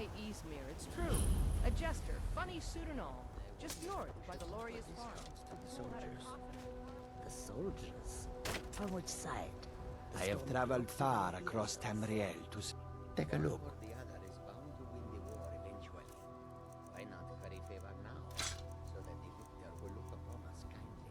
by Eastmere, it's true. A jester, funny suit and all. Just north by the Lauria's farm. Soldiers. The soldiers? From which side? I have traveled far across Tamriel to take a look. The other is bound to win the war eventually. Why not curry favor now, so that the victor will look upon us kindly?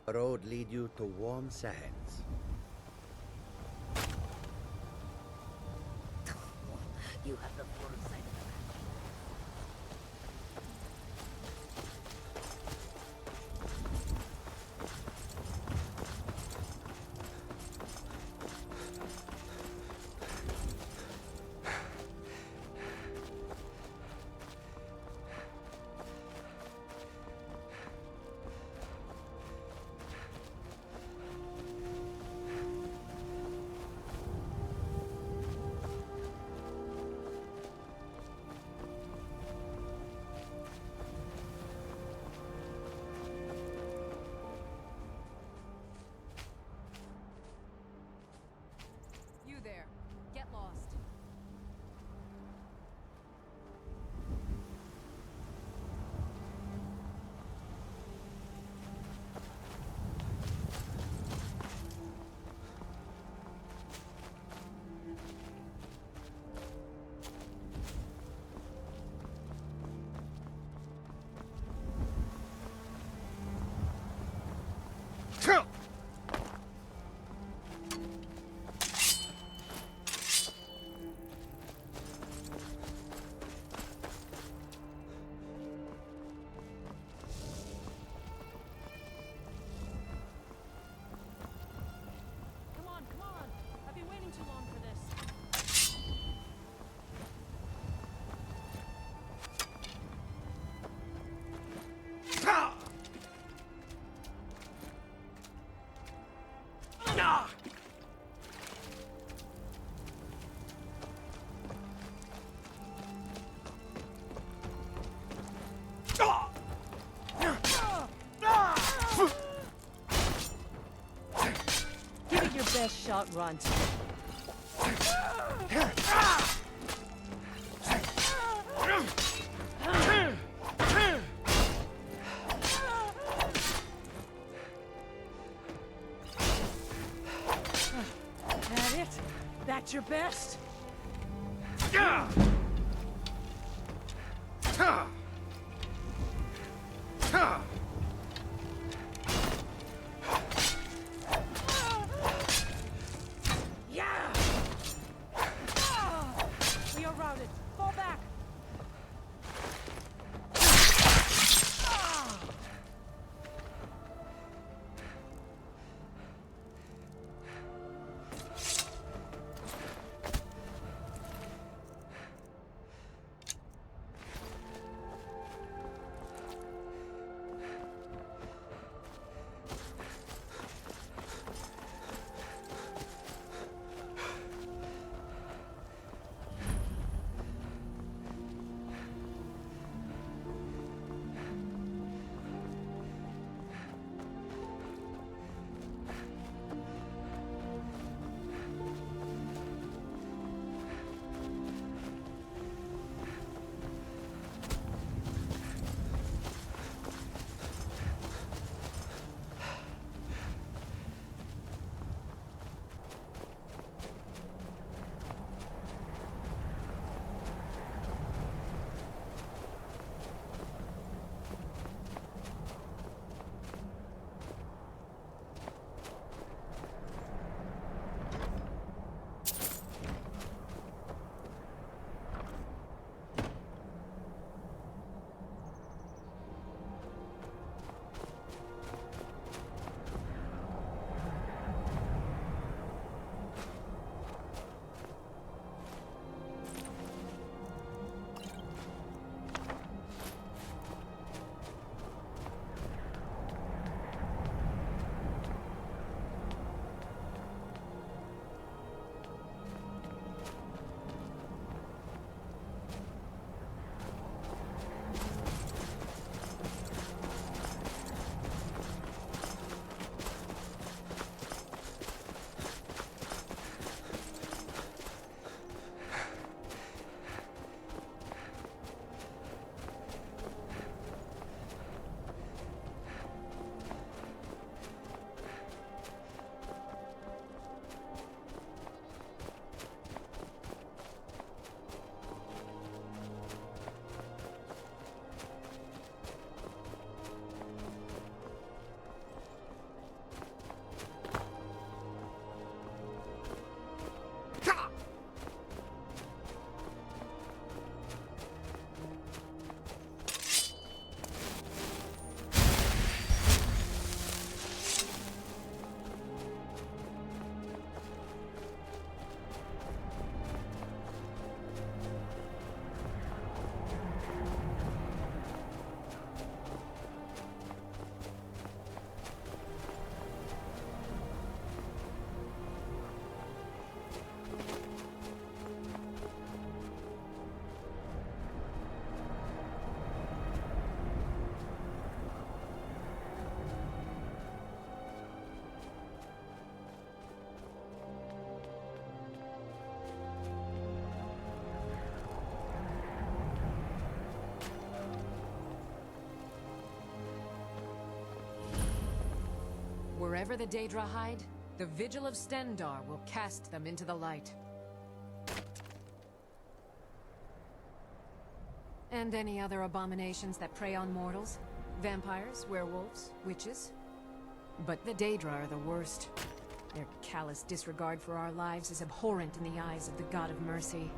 The road lead you to warm sands. You have the full sight of the map. You there. Get lost. Come on, come on. I've been waiting too long for this. Give it your best shot, Runt. That it? That's your best? Yeah! We are routed. Fall back. Wherever the Daedra hide, the Vigil of Stendarr will cast them into the light. And any other abominations that prey on mortals? Vampires, werewolves, witches? But the Daedra are the worst. Their callous disregard for our lives is abhorrent in the eyes of the God of Mercy.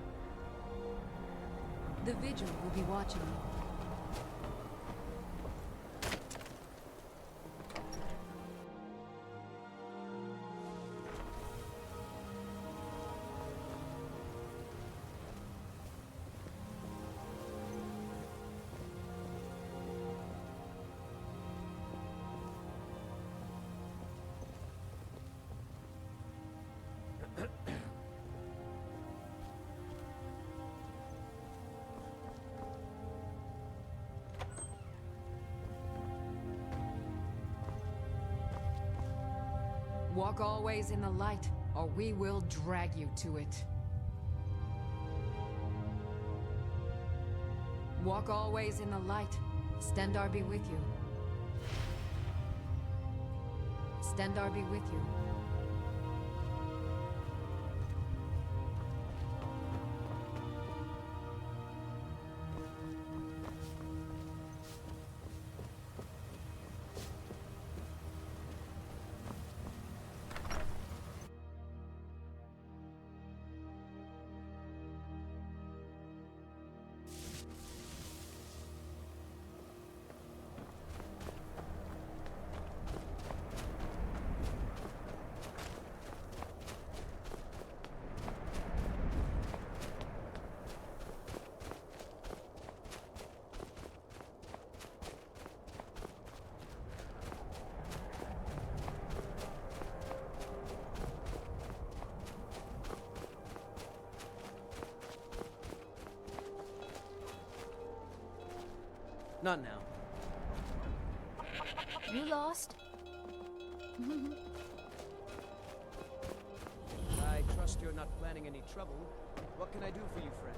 The Vigil will be watching you. Walk always in the light, or we will drag you to it. Walk always in the light. Stendarr be with you. Stendarr be with you. Not now. You lost? I trust you're not planning any trouble. What can I do for you, friend?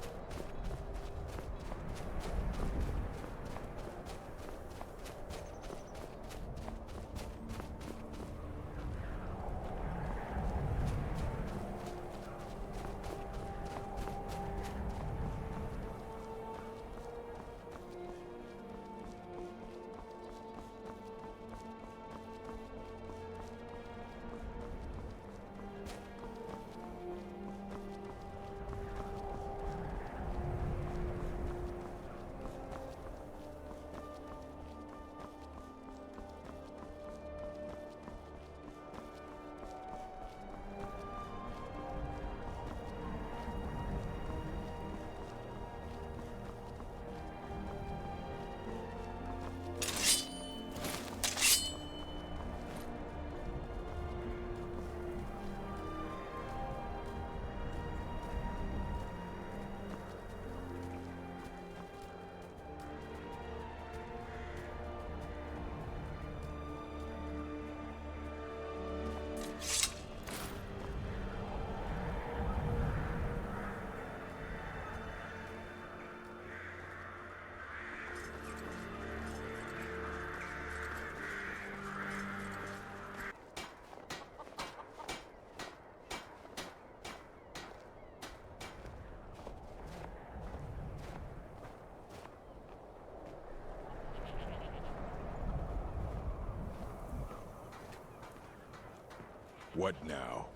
What now?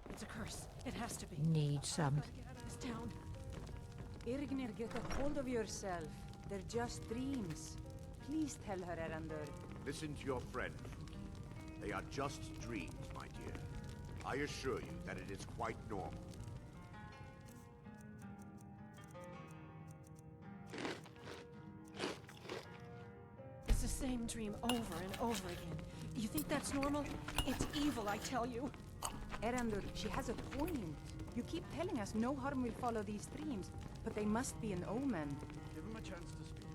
It's a curse. It has to be. Need some. Gotta get out of this town. Irgnir, get a hold of yourself. They're just dreams. Please tell her, Erandur. Listen to your friend, Fuki. They are just dreams, my dear. I assure you that it is quite normal. It's the same dream over and over again. You think that's normal? It's evil, I tell you. Erandur, she has a point. You keep telling us no harm will follow these dreams, but they must be an omen. Give him a chance to speak.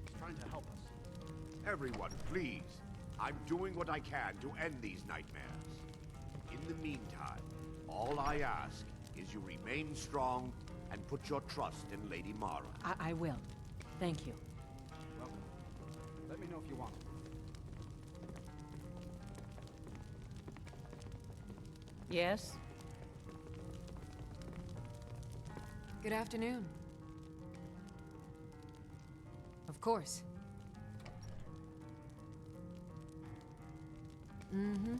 He's trying to help us. Everyone, please. I'm doing what I can to end these nightmares. In the meantime, all I ask is you remain strong and put your trust in Lady Mara. I will. Thank you. Welcome. Yes? Good afternoon. Of course. Mm-hmm.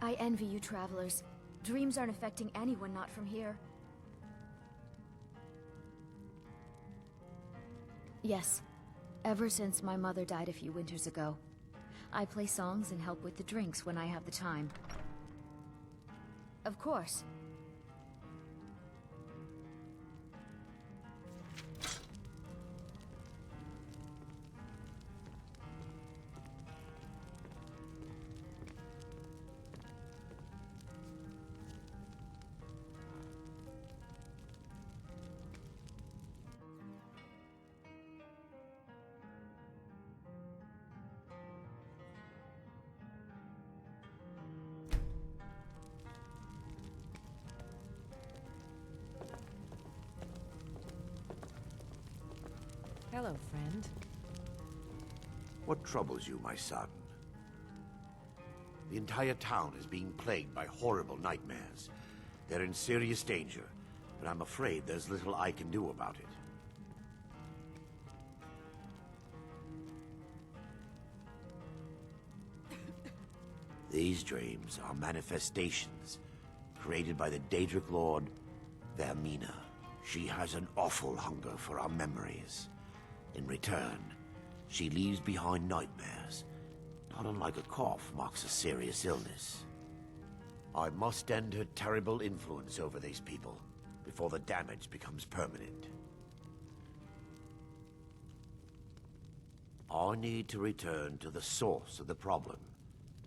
I envy you travelers. Dreams aren't affecting anyone not from here. Yes. Ever since my mother died a few winters ago. I play songs and help with the drinks when I have the time. Of course. Hello, friend. What troubles you, my son? The entire town is being plagued by horrible nightmares. They're in serious danger, but I'm afraid there's little I can do about it. These dreams are manifestations created by the Daedric Lord, Vermina. She has an awful hunger for our memories. In return, she leaves behind nightmares. Not unlike a cough marks a serious illness. I must end her terrible influence over these people before the damage becomes permanent. I need to return to the source of the problem,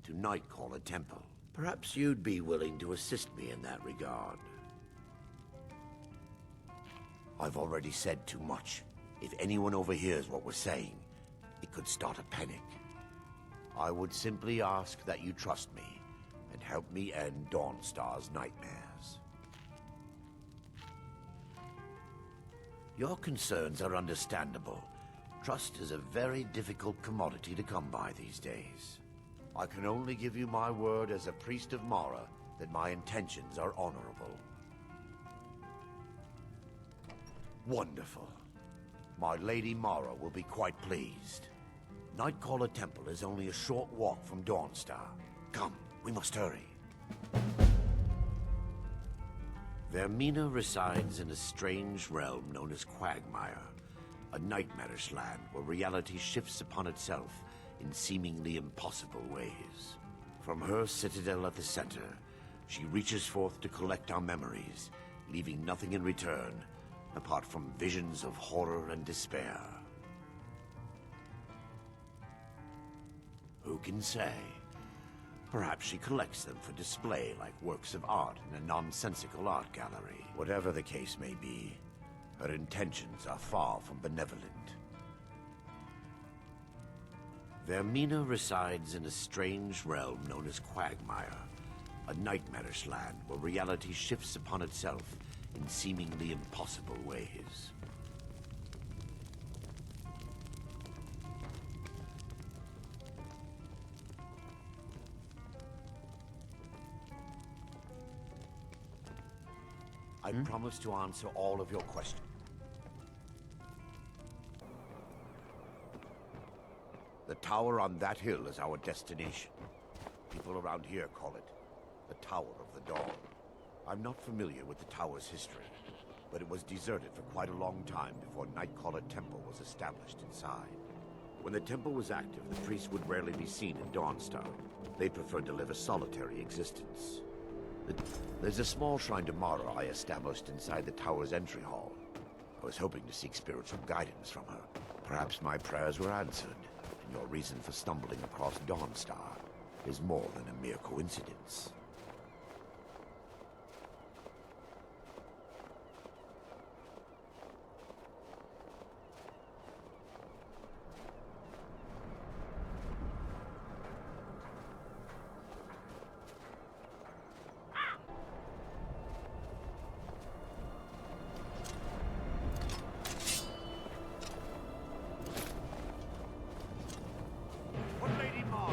to Nightcaller Temple. Perhaps you'd be willing to assist me in that regard. I've already said too much. If anyone overhears what we're saying, it could start a panic. I would simply ask that you trust me and help me end Dawnstar's nightmares. Your concerns are understandable. Trust is a very difficult commodity to come by these days. I can only give you my word as a priest of Mara that my intentions are honorable. Wonderful. My Lady Mara will be quite pleased. Nightcaller Temple is only a short walk from Dawnstar. Come, we must hurry. Vermina resides in a strange realm known as Quagmire, a nightmarish land where reality shifts upon itself in seemingly impossible ways. From her citadel at the center, she reaches forth to collect our memories, leaving nothing in return apart from visions of horror and despair. Who can say? Perhaps she collects them for display like works of art in a nonsensical art gallery. Whatever the case may be, her intentions are far from benevolent. Vermina resides in a strange realm known as Quagmire, a nightmarish land where reality shifts upon itself in seemingly impossible ways. I promise to answer all of your questions. The tower on that hill is our destination. People around here call it the Tower of the Dawn. I'm not familiar with the tower's history, but it was deserted for quite a long time before Nightcaller Temple was established inside. When the temple was active, the priests would rarely be seen in Dawnstar. They preferred to live a solitary existence. There's a small shrine to Mara I established inside the tower's entry hall. I was hoping to seek spiritual guidance from her. Perhaps my prayers were answered, and your reason for stumbling across Dawnstar is more than a mere coincidence. What Lady Mara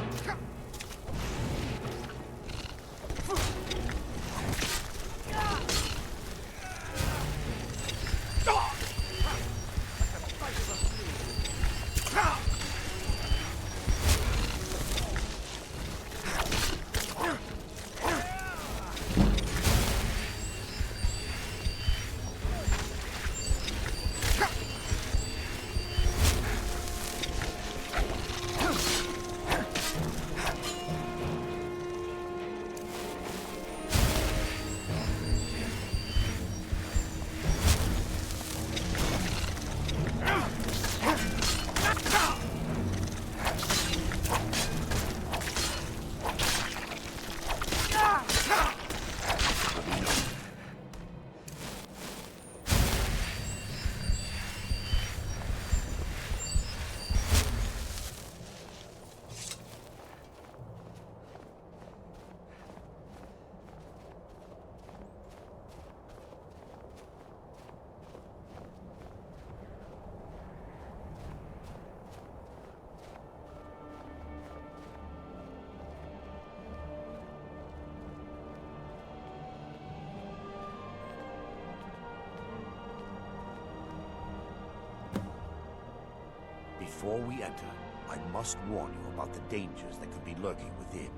Before we enter, I must warn you about the dangers that could be lurking within.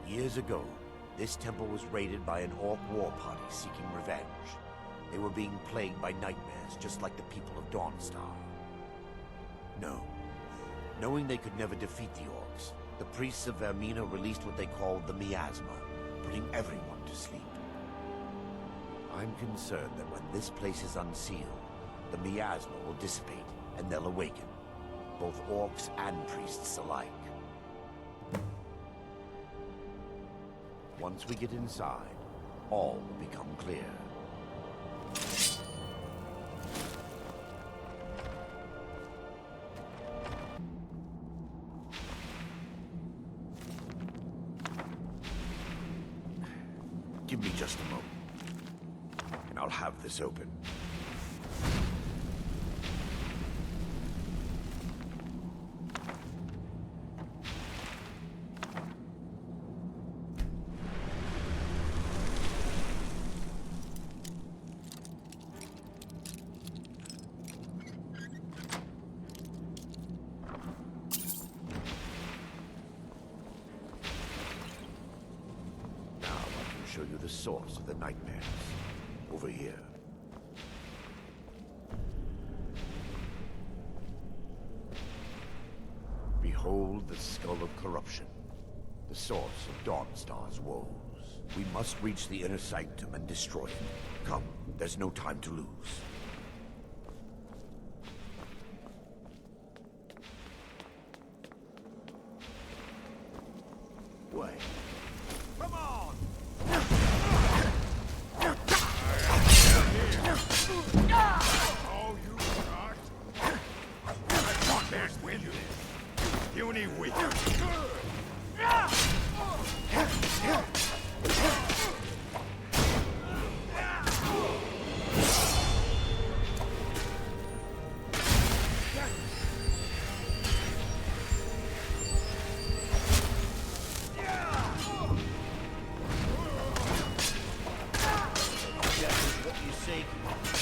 Years ago, this temple was raided by an orc war party seeking revenge. They were being plagued by nightmares, just like the people of Dawnstar. No. Knowing they could never defeat the orcs, the priests of Vermina released what they called the miasma, putting everyone to sleep. I'm concerned that when this place is unsealed, the miasma will dissipate and they'll awaken, both orcs and priests alike. Once we get inside, all will become clear. Give me just a moment, and I'll have this open. Show you the source of the nightmares. Over here. Behold the Skull of Corruption, the source of Dawnstar's woes. We must reach the inner sanctum and destroy it. Come, there's no time to lose. Wait. Come on! Oh, you got? I want there's with you. Puny weak.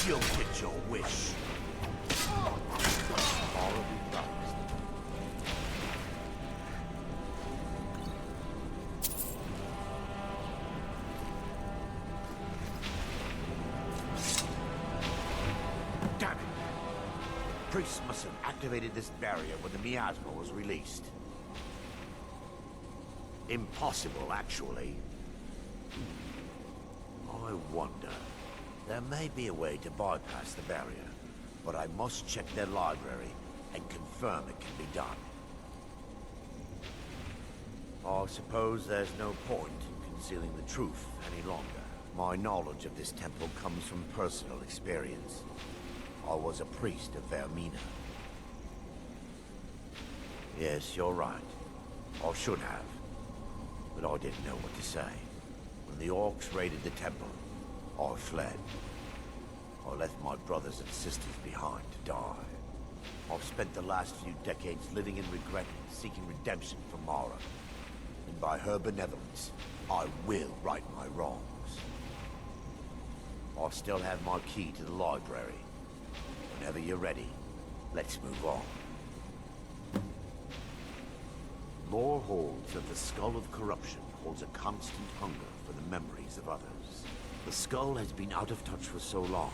You'll get your wish. Horribly promised. Damn it! Priests must have activated this barrier when the miasma was released. Impossible, actually. I wonder. There may be a way to bypass the barrier, but I must check their library and confirm it can be done. I suppose there's no point in concealing the truth any longer. My knowledge of this temple comes from personal experience. I was a priest of Vermina. Yes, you're right. I should have. But I didn't know what to say. When the orcs raided the temple, I fled. I left my brothers and sisters behind to die. I've spent the last few decades living in regret and seeking redemption from Mara. And by her benevolence, I will right my wrongs. I still have my key to the library. Whenever you're ready, let's move on. Lore holds that the Skull of Corruption holds a constant hunger for the memories of others. The skull has been out of touch for so long,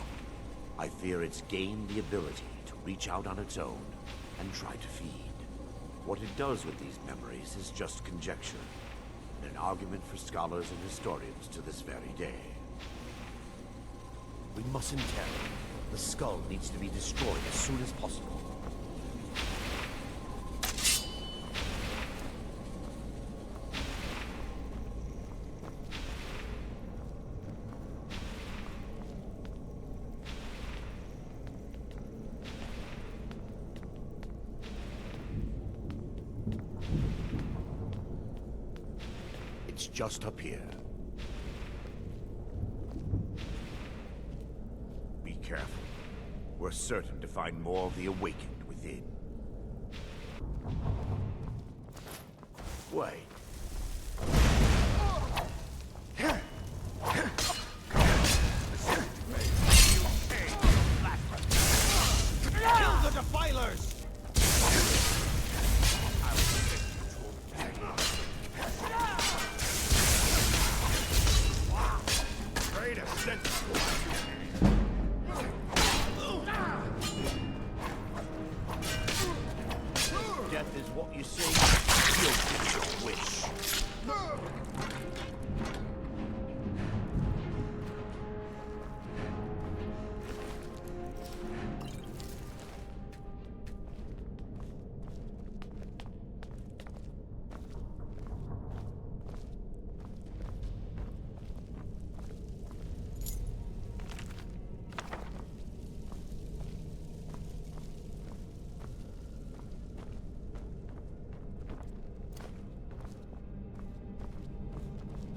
I fear it's gained the ability to reach out on its own and try to feed. What it does with these memories is just conjecture, and an argument for scholars and historians to this very day. We mustn't tarry. The skull needs to be destroyed as soon as possible. It's just up here. Be careful. We're certain to find more of the awakened within. Wait. Kill the defilers!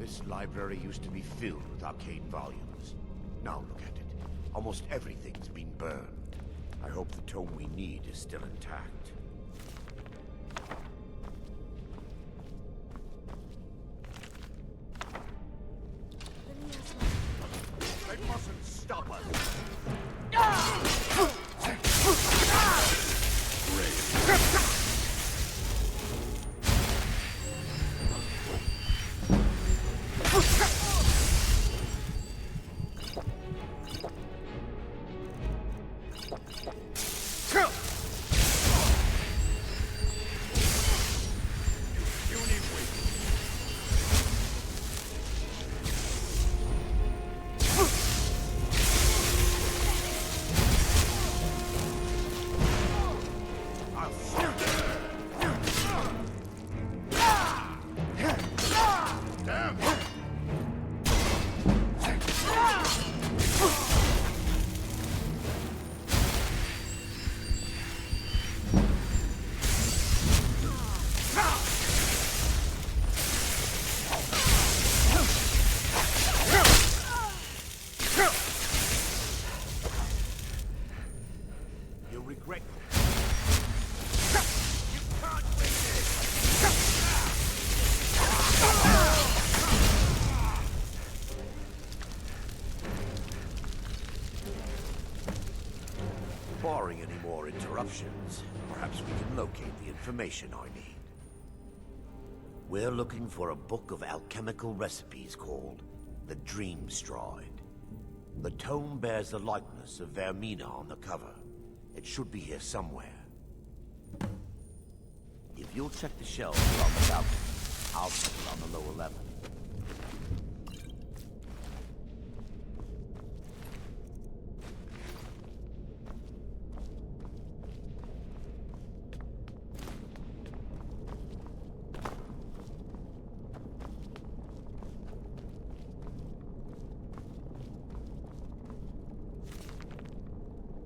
This library used to be filled with arcane volumes. Now look at it. Almost everything's been burned. I hope the tome we need is still intact. They mustn't stop us! Barring any more interruptions, perhaps we can locate the information I need. We're looking for a book of alchemical recipes called the Dream Stride. The tome bears the likeness of Vermina on the cover. It should be here somewhere. If you'll check the shelves on the balcony, I'll settle on the lower level.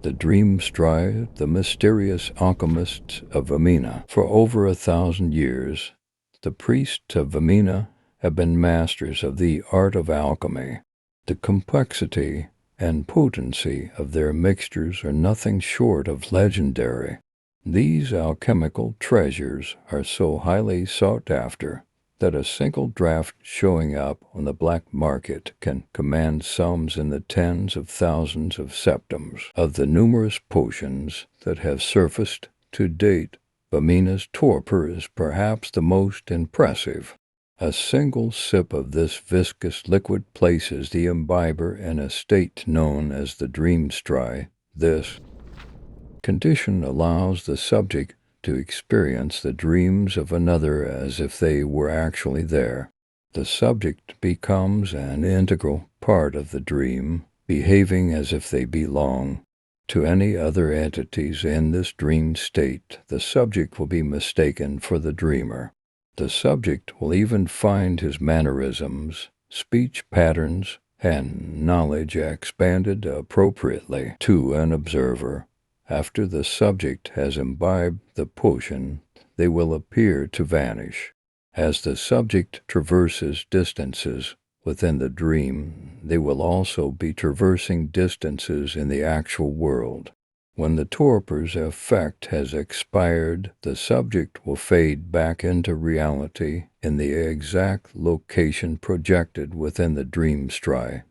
The Dream Stride, the mysterious alchemists of Vermina. For over 1,000 years, the priests of Vermina have been masters of the art of alchemy. The complexity and potency of their mixtures are nothing short of legendary. These alchemical treasures are so highly sought after that a single draft showing up on the black market can command sums in the tens of thousands of septims. Of the numerous potions that have surfaced to date, Vermina's torpor is perhaps the most impressive. A single sip of this viscous liquid places the imbiber in a state known as the Dream Stride. This condition allows the subject to experience the dreams of another as if they were actually there. The subject becomes an integral part of the dream, behaving as if they belong to any other entities in this dream state. The subject will be mistaken for the dreamer. The subject will even find his mannerisms, speech patterns, and knowledge expanded appropriately to an observer. After the subject has imbibed the potion, they will appear to vanish. As the subject traverses distances within the dream, they will also be traversing distances in the actual world. When the torpor's effect has expired, the subject will fade back into reality in the exact location projected within the Dream Stride.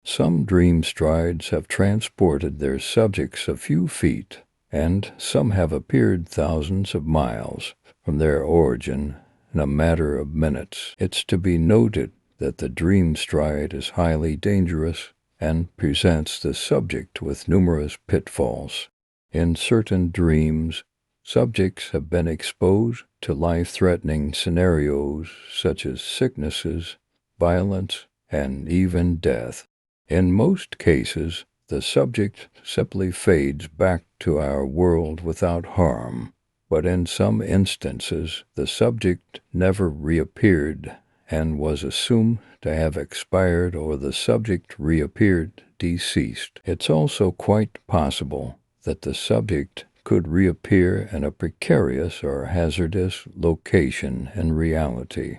Some Dream Strides have transported their subjects a few feet, and some have appeared thousands of miles from their origin in a matter of minutes. It's to be noted that the Dream Stride is highly dangerous and presents the subject with numerous pitfalls. In certain dreams, subjects have been exposed to life-threatening scenarios such as sicknesses, violence, and even death. In most cases, the subject simply fades back to our world without harm, but in some instances, the subject never reappeared and was assumed to have expired, or the subject reappeared deceased. It's also quite possible that the subject could reappear in a precarious or hazardous location in reality.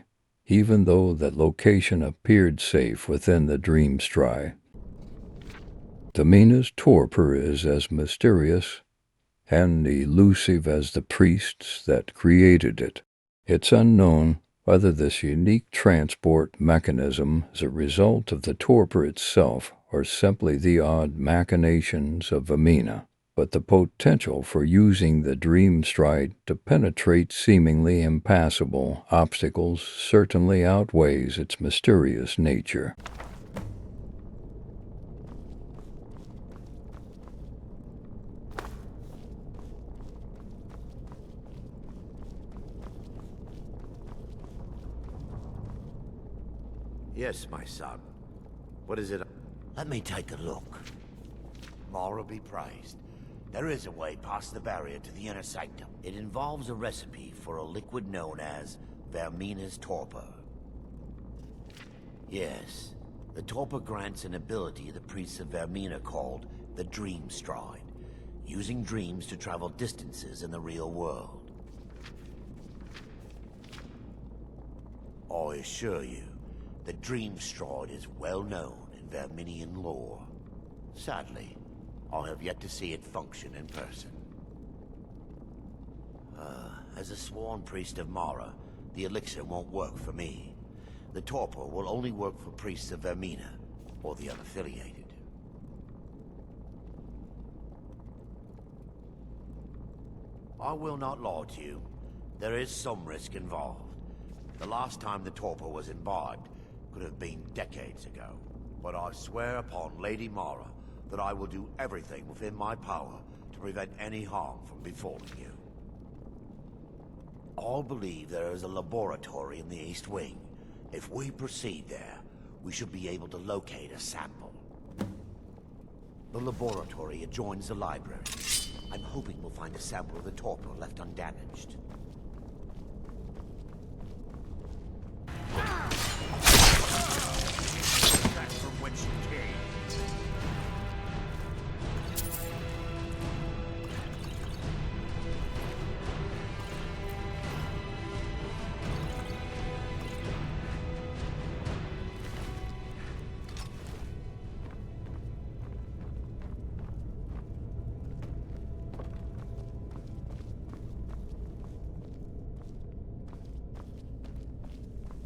even though that location appeared safe within the Dreamstride. Vamina's torpor is as mysterious and elusive as the priests that created it. It's unknown whether this unique transport mechanism is a result of the torpor itself or simply the odd machinations of Vamina, but the potential for using the Dreamstride to penetrate seemingly impassable obstacles certainly outweighs its mysterious nature. Yes, my son. What is it? Let me take a look. Mara be praised. There is a way past the barrier to the inner sanctum. It involves a recipe for a liquid known as Vamina's torpor. Yes, the torpor grants an ability the priests of Vamina called the Dreamstride, using dreams to travel distances in the real world. I assure you, the Dreamstride is well known in Verminian lore. Sadly, I have yet to see it function in person. As a sworn priest of Mara, the elixir won't work for me. The torpor will only work for priests of Vermina, or the unaffiliated. I will not lie to you. There is some risk involved. The last time the torpor was imbibed could have been decades ago. But I swear upon Lady Mara that I will do everything within my power to prevent any harm from befalling you. I believe there is a laboratory in the East Wing. If we proceed there, we should be able to locate a sample. The laboratory adjoins the library. I'm hoping we'll find a sample of the torpor left undamaged. That's from whence you came.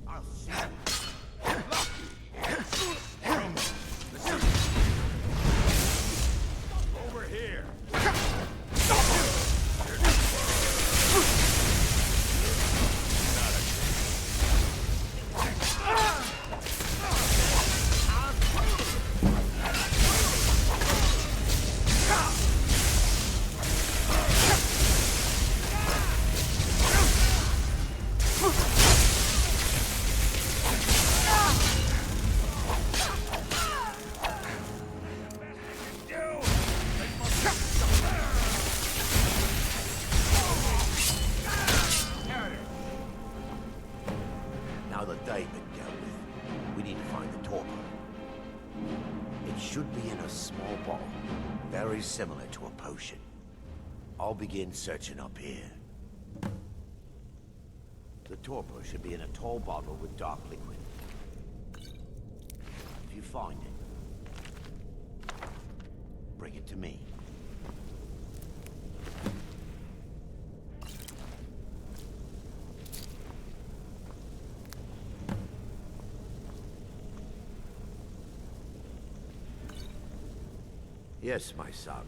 I'll see you. Over here. Now that they've been dealt with, we need to find the torpor. It should be in a small bottle, very similar to a potion. I'll begin searching up here. The torpor should be in a tall bottle with dark liquid. If you find it, bring it to me. Yes, my son.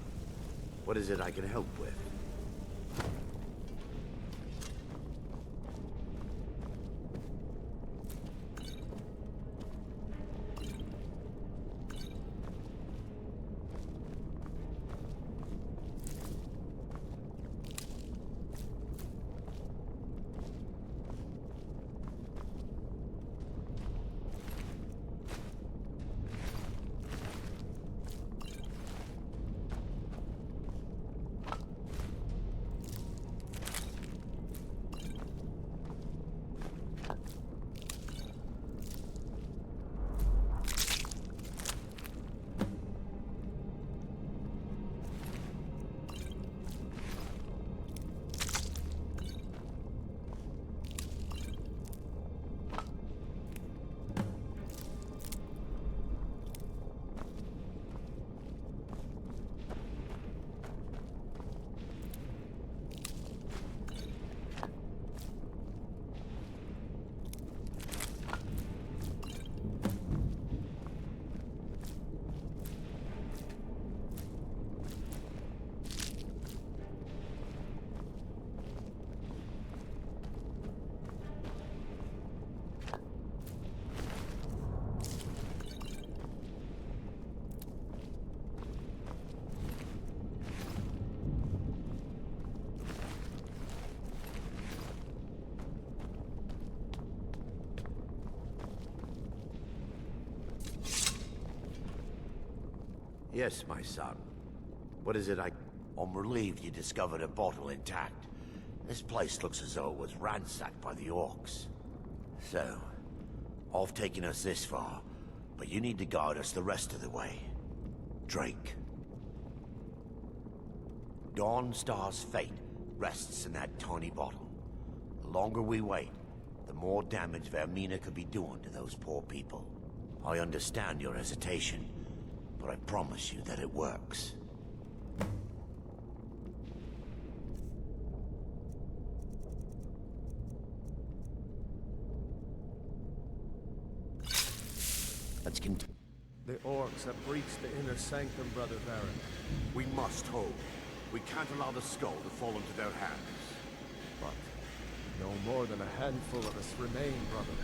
What is it I can help with? Yes, my son. What is it I'm relieved you discovered a bottle intact. This place looks as though it was ransacked by the orcs. So, I've taken us this far, but you need to guide us the rest of the way. Drink. Dawnstar's fate rests in that tiny bottle. The longer we wait, the more damage Vermina could be doing to those poor people. I understand your hesitation, but I promise you that it works. Let's continue. The orcs have breached the inner sanctum, Brother Baron. We must hold. We can't allow the skull to fall into their hands. But no more than a handful of us remain, brother.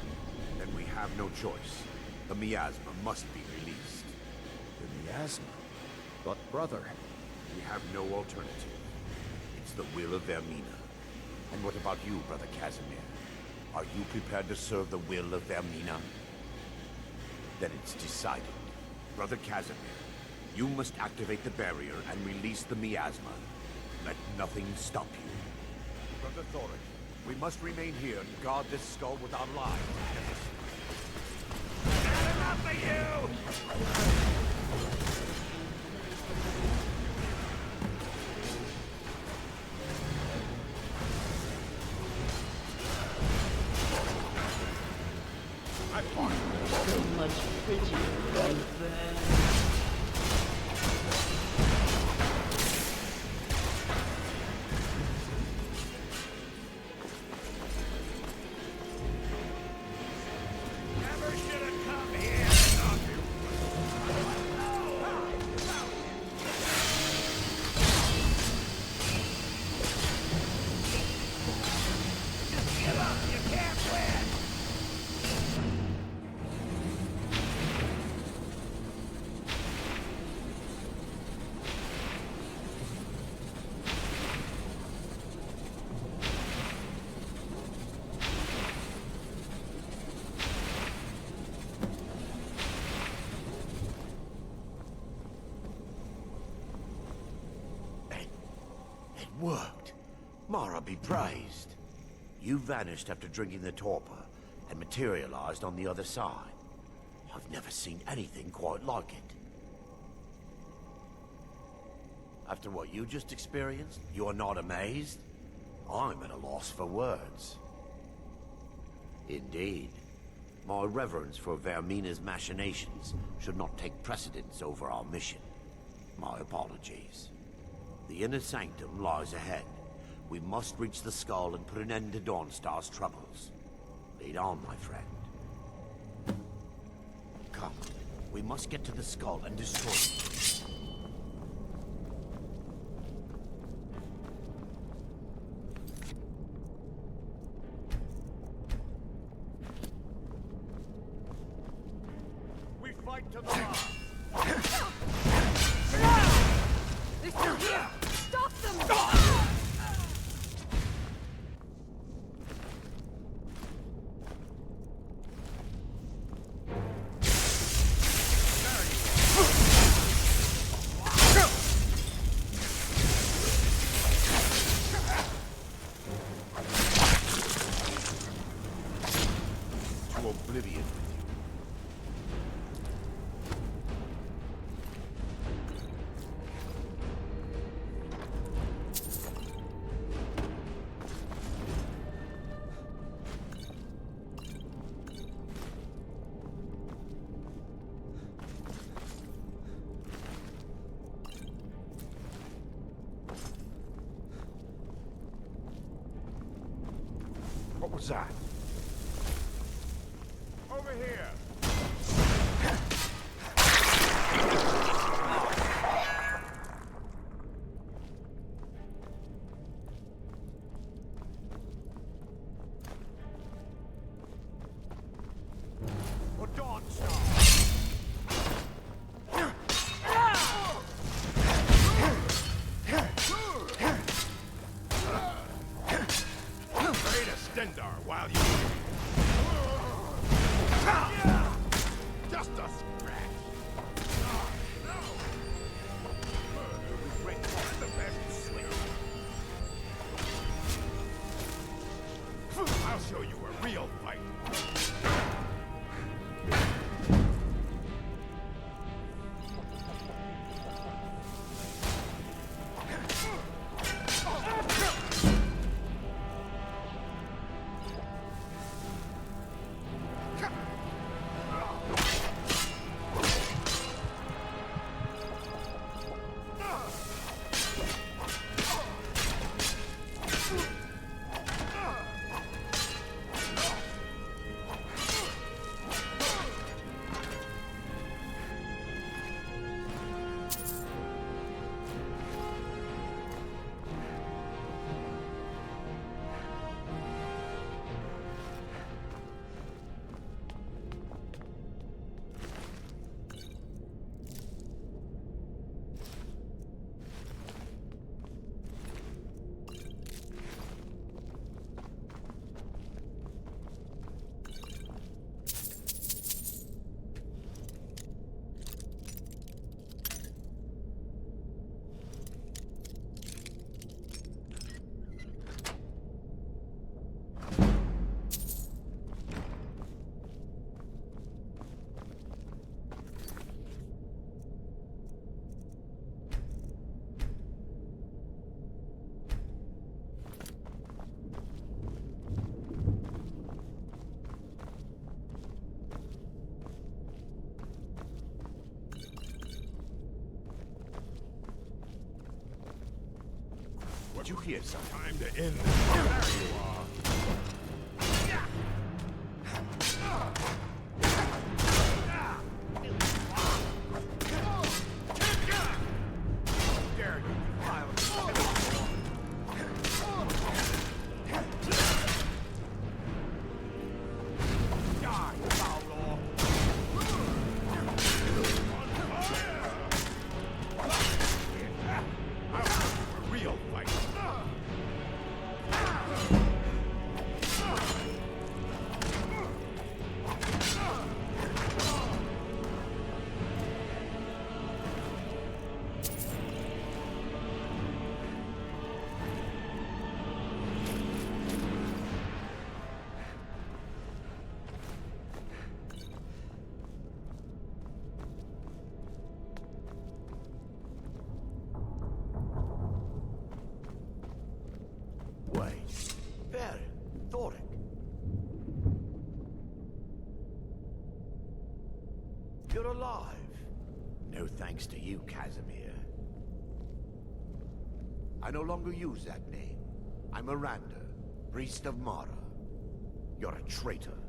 Then we have no choice. The miasma must be released. The miasma? But brother... We have no alternative. It's the will of Vermina. And what about you, Brother Casimir? Are you prepared to serve the will of Vermina? Then it's decided. Brother Casimir, you must activate the barrier and release the miasma. Let nothing stop you. Brother Thorin, we must remain here and guard this skull with our lives. Enough of you! So much prettier right there. Never should have come here. Just give up. You can't win. It worked. Mara be praised. You vanished after drinking the torpor and materialized on the other side. I've never seen anything quite like it. After what you just experienced, you are not amazed? I'm at a loss for words. Indeed. My reverence for Vermina's machinations should not take precedence over our mission. My apologies. The inner sanctum lies ahead. We must reach the skull and put an end to Dawnstar's troubles. Lead on, my friend. Come. We must get to the skull and destroy it. We fight to the last. They're still here! Stop them! To oblivion. What was that? Over here. For Dawnstar. Ready to Stendar while you... Just a scratch. Did you hear something? Time to end this. There you are. Dare you defile Die, foul. Real fight. Wait. Baron, Thoric. You're alive. No thanks to you, Casimir. I no longer use that name. I'm Miranda, priest of Mara. You're a traitor.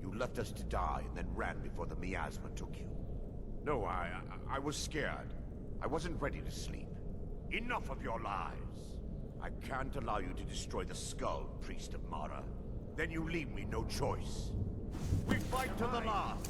You left us to die and then ran before the miasma took you. No, I was scared. I wasn't ready to sleep. Enough of your lies. I can't allow you to destroy the skull, priest of Mara. Then you leave me no choice. We fight to the last.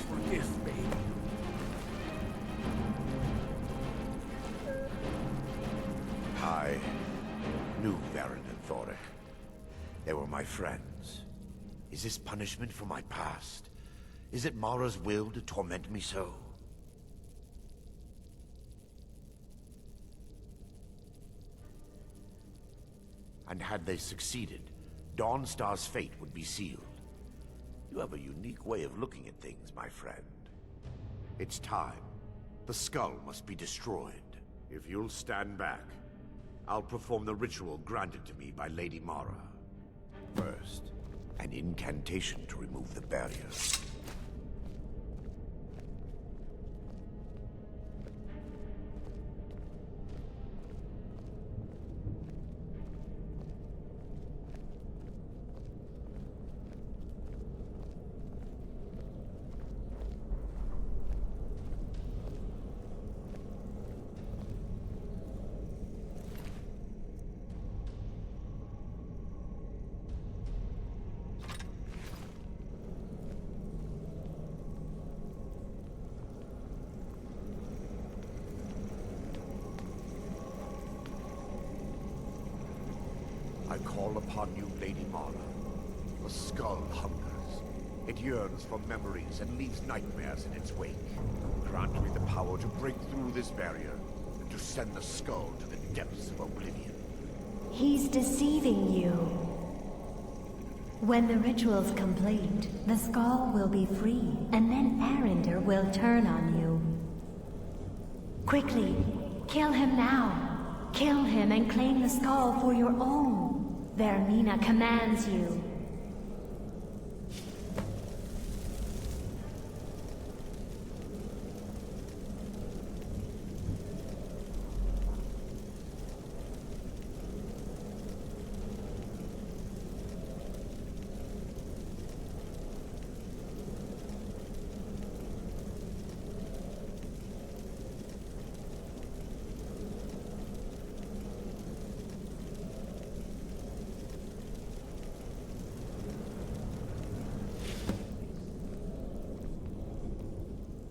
Forgive me. I knew Baron and Thoric. They were my friends. Is this punishment for my past? Is it Mara's will to torment me so? And had they succeeded, Dawnstar's fate would be sealed. You have a unique way of looking at things, my friend. It's time. The skull must be destroyed. If you'll stand back, I'll perform the ritual granted to me by Lady Mara. First, an incantation to remove the barrier. I call upon you, Lady Mara. The skull hungers. It yearns for memories and leaves nightmares in its wake. Grant me the power to break through this barrier and to send the skull to the depths of oblivion. He's deceiving you. When the ritual's complete, the skull will be free, and then Arender will turn on you. Quickly, kill him now. Kill him and claim the skull for your own. Vermina commands you.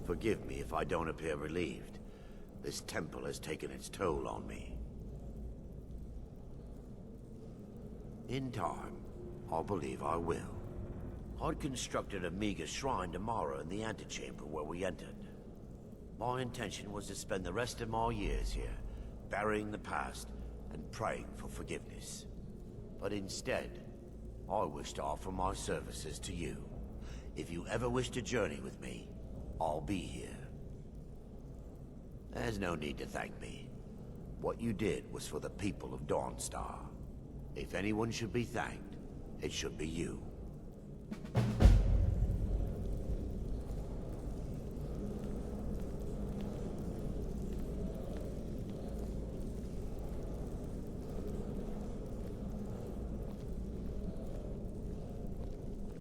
Forgive me if I don't appear relieved. This temple has taken its toll on me. In time, I believe I will. I'd constructed a meager shrine to Mara in the antechamber where we entered. My intention was to spend the rest of my years here, burying the past and praying for forgiveness. But instead, I wish to offer my services to you. If you ever wish to journey with me, I'll be here. There's no need to thank me. What you did was for the people of Dawnstar. If anyone should be thanked, it should be you.